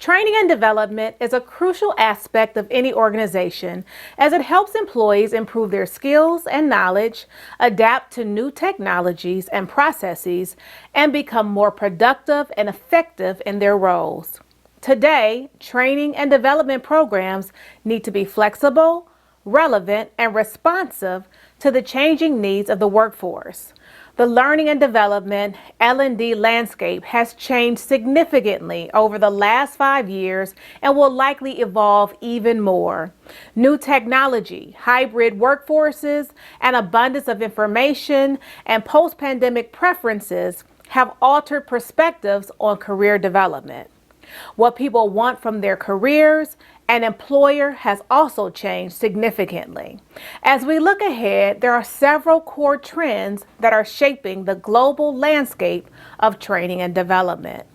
Training and development is a crucial aspect of any organization as it helps employees improve their skills and knowledge, adapt to new technologies and processes, and become more productive and effective in their roles. Today, training and development programs need to be flexible, relevant, and responsive to the changing needs of the workforce. The learning and development L&D landscape has changed significantly over the last 5 years and will likely evolve even more. New technology, hybrid workforces, an abundance of information, and post-pandemic preferences have altered perspectives on career development. What people want from their careers and employer has also changed significantly. As we look ahead, there are several core trends that are shaping the global landscape of training and development.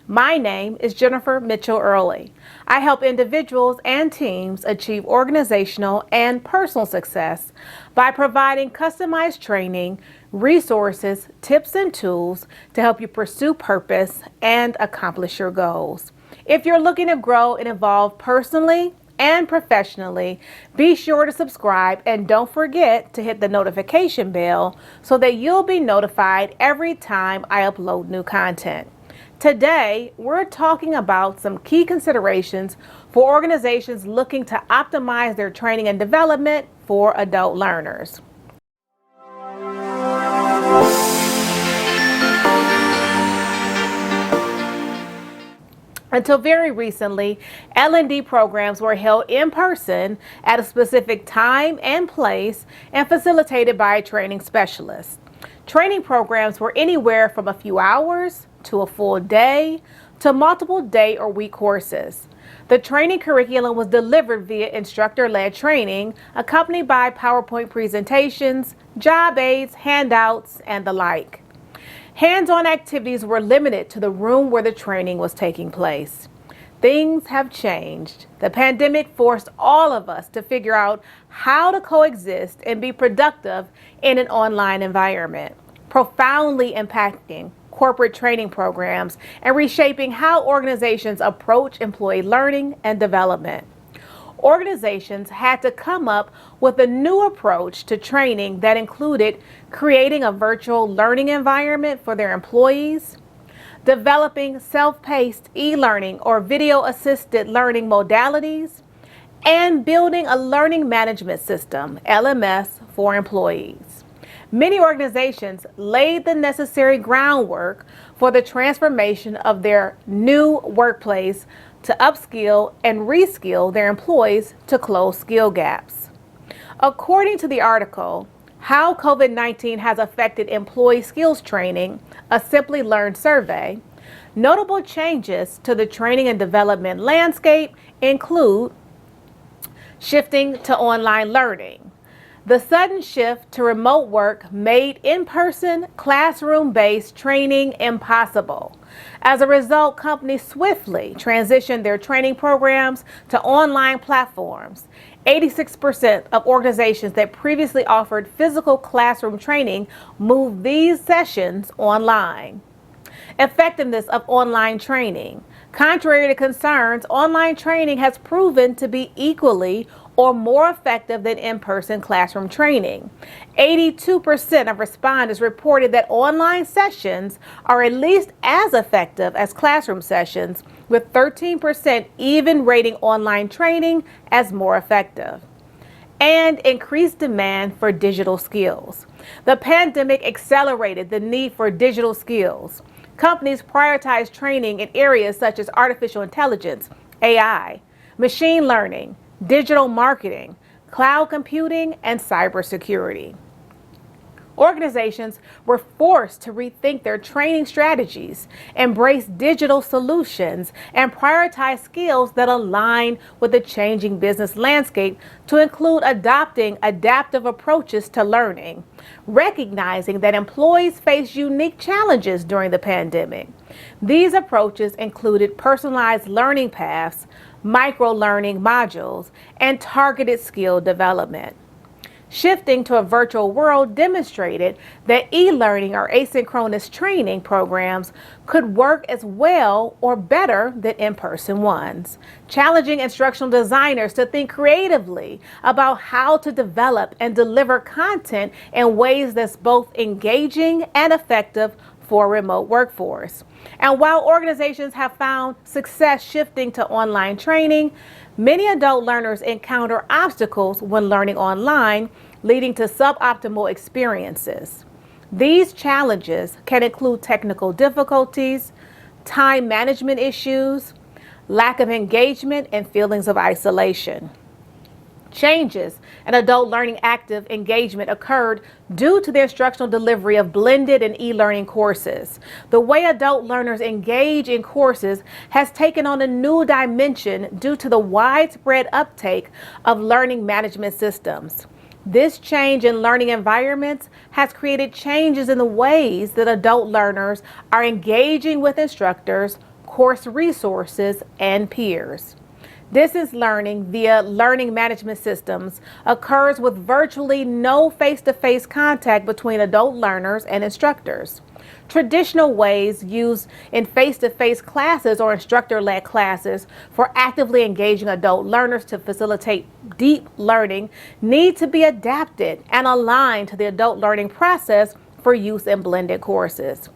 My name is Jennifer Mitchell-Early. I help individuals and teams achieve organizational and personal success by providing customized training, resources, tips, and tools to help you pursue purpose and accomplish your goals. If you're looking to grow and evolve personally and professionally, be sure to subscribe and don't forget to hit the notification bell so that you'll be notified every time I upload new content. Today, we're talking about some key considerations for organizations looking to optimize their training and development for adult learners. Until very recently, L&D programs were held in person at a specific time and place and facilitated by a training specialist. Training programs were anywhere from a few hours to a full day to multiple day or week courses. The training curriculum was delivered via instructor-led training, accompanied by PowerPoint presentations, job aids, handouts, and the like. Hands-on activities were limited to the room where the training was taking place. Things have changed. The pandemic forced all of us to figure out how to coexist and be productive in an online environment, profoundly impacting corporate training programs and reshaping how organizations approach employee learning and development. Organizations had to come up with a new approach to training that included creating a virtual learning environment for their employees, developing self-paced e-learning or video-assisted learning modalities, and building a learning management system, LMS, for employees. Many organizations laid the necessary groundwork for the transformation of their new workplace to upskill and reskill their employees to close skill gaps. According to the article, How COVID-19 Has Affected Employee Skills Training, a Simply Learned survey, notable changes to the training and development landscape include shifting to online learning. The sudden shift to remote work made in-person, classroom-based training impossible. As a result, companies swiftly transitioned their training programs to online platforms. 86% of organizations that previously offered physical classroom training moved these sessions online. Effectiveness of online training. Contrary to concerns, online training has proven to be equally or more effective than in-person classroom training. 82% of respondents reported that online sessions are at least as effective as classroom sessions, with 13% even rating online training as more effective. And increased demand for digital skills. The pandemic accelerated the need for digital skills. Companies prioritize training in areas such as artificial intelligence, AI, machine learning, digital marketing, cloud computing, and cybersecurity. Organizations were forced to rethink their training strategies, embrace digital solutions, and prioritize skills that align with the changing business landscape to include adopting adaptive approaches to learning, recognizing that employees face unique challenges during the pandemic. These approaches included personalized learning paths, micro-learning modules, and targeted skill development. Shifting to a virtual world demonstrated that e-learning or asynchronous training programs could work as well or better than in-person ones, challenging instructional designers to think creatively about how to develop and deliver content in ways that's both engaging and effective for a remote workforce. And while organizations have found success shifting to online training, many adult learners encounter obstacles when learning online, leading to suboptimal experiences. These challenges can include technical difficulties, time management issues, lack of engagement, and feelings of isolation. Changes in adult learning active engagement occurred due to the instructional delivery of blended and e-learning courses. The way adult learners engage in courses has taken on a new dimension due to the widespread uptake of learning management systems. This change in learning environments has created changes in the ways that adult learners are engaging with instructors, course resources, and peers. Distance learning via learning management systems occurs with virtually no face-to-face contact between adult learners and instructors. Traditional ways used in face-to-face classes or instructor-led classes for actively engaging adult learners to facilitate deep learning need to be adapted and aligned to the adult learning process for use in blended courses.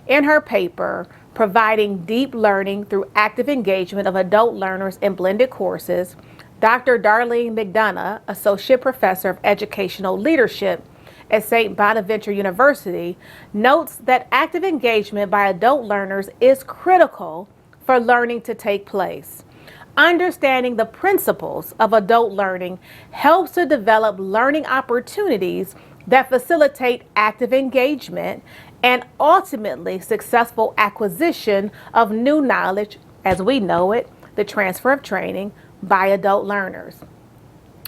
In her paper, Providing Deep Learning Through Active Engagement of Adult Learners in Blended Courses, Dr. Darlene McDonough, Associate Professor of Educational Leadership at St. Bonaventure University, notes that active engagement by adult learners is critical for learning to take place. Understanding the principles of adult learning helps to develop learning opportunities that facilitate active engagement and ultimately successful acquisition of new knowledge, as we know it, the transfer of training by adult learners.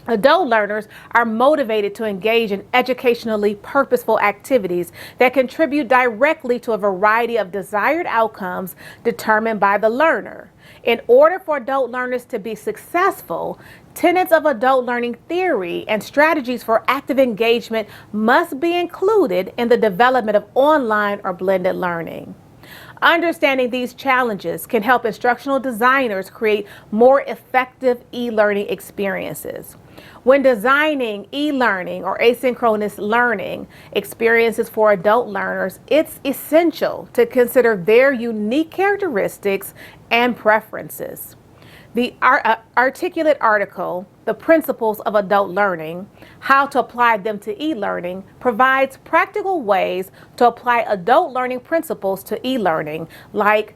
Adult learners are motivated to engage in educationally purposeful activities that contribute directly to a variety of desired outcomes determined by the learner. In order for adult learners to be successful, tenets of adult learning theory and strategies for active engagement must be included in the development of online or blended learning. Understanding these challenges can help instructional designers create more effective e-learning experiences. When designing e-learning or asynchronous learning experiences for adult learners, it's essential to consider their unique characteristics and preferences. The articulate article, The Principles of Adult Learning, How to Apply Them to E-Learning, provides practical ways to apply adult learning principles to e-learning, like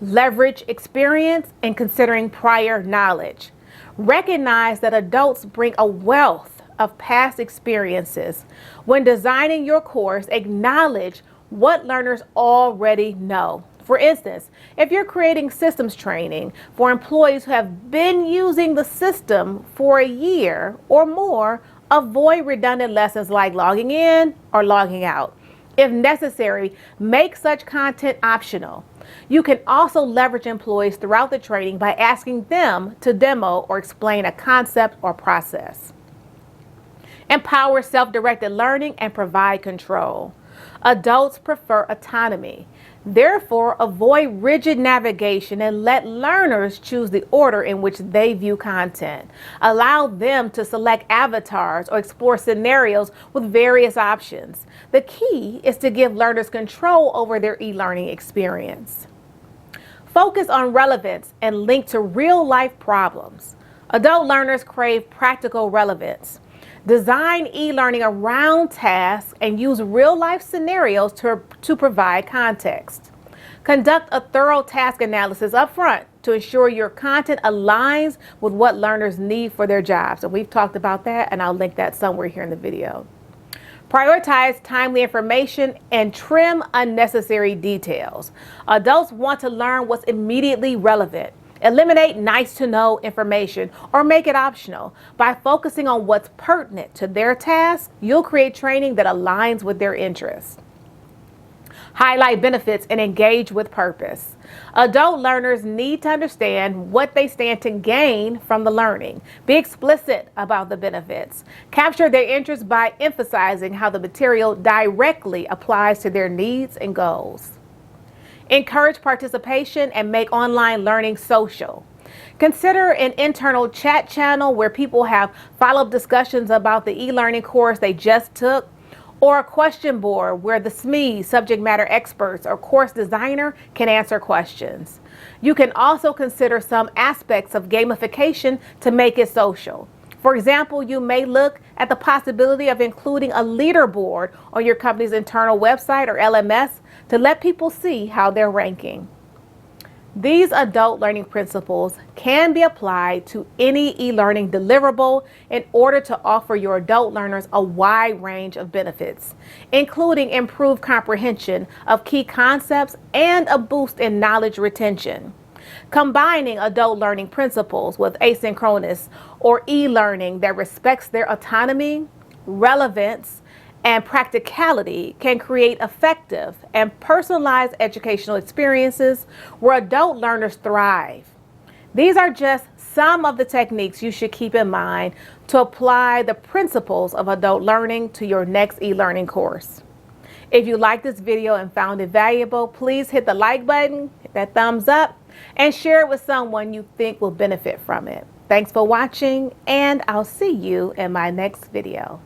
leverage experience and considering prior knowledge. Recognize that adults bring a wealth of past experiences. When designing your course, acknowledge what learners already know. For instance, if you're creating systems training for employees who have been using the system for a year or more, avoid redundant lessons like logging in or logging out. If necessary, make such content optional. You can also leverage employees throughout the training by asking them to demo or explain a concept or process. Empower self-directed learning and provide control. Adults prefer autonomy. Therefore, avoid rigid navigation and let learners choose the order in which they view content. Allow them to select avatars or explore scenarios with various options. The key is to give learners control over their e-learning experience. Focus on relevance and link to real-life problems. Adult learners crave practical relevance. Design e-learning around tasks and use real-life scenarios to provide context. Conduct a thorough task analysis up front to ensure your content aligns with what learners need for their jobs. And we've talked about that, and I'll link that somewhere here in the video. Prioritize timely information and trim unnecessary details. Adults want to learn what's immediately relevant. Eliminate nice-to-know information or make it optional. By focusing on what's pertinent to their task, you'll create training that aligns with their interests. highlight benefits, and engage with purpose. Adult learners need to understand what they stand to gain from the learning. Be explicit about the benefits. Capture their interest by emphasizing how the material directly applies to their needs and goals. Encourage participation and make online learning social. Consider an internal chat channel where people have follow-up discussions about the e-learning course they just took, or a question board where the SME, subject matter experts, or course designer can answer questions. You can also consider some aspects of gamification to make it social. For example, you may look at the possibility of including a leaderboard on your company's internal website or LMS to let people see how they're ranking. These adult learning principles can be applied to any e-learning deliverable in order to offer your adult learners a wide range of benefits, including improved comprehension of key concepts and a boost in knowledge retention. Combining adult learning principles with asynchronous or e-learning that respects their autonomy, relevance, and practicality can create effective and personalized educational experiences where adult learners thrive. These are just some of the techniques you should keep in mind to apply the principles of adult learning to your next e-learning course. If you liked this video and found it valuable, please hit the like button, hit that thumbs up, and share it with someone you think will benefit from it. Thanks for watching, and I'll see you in my next video.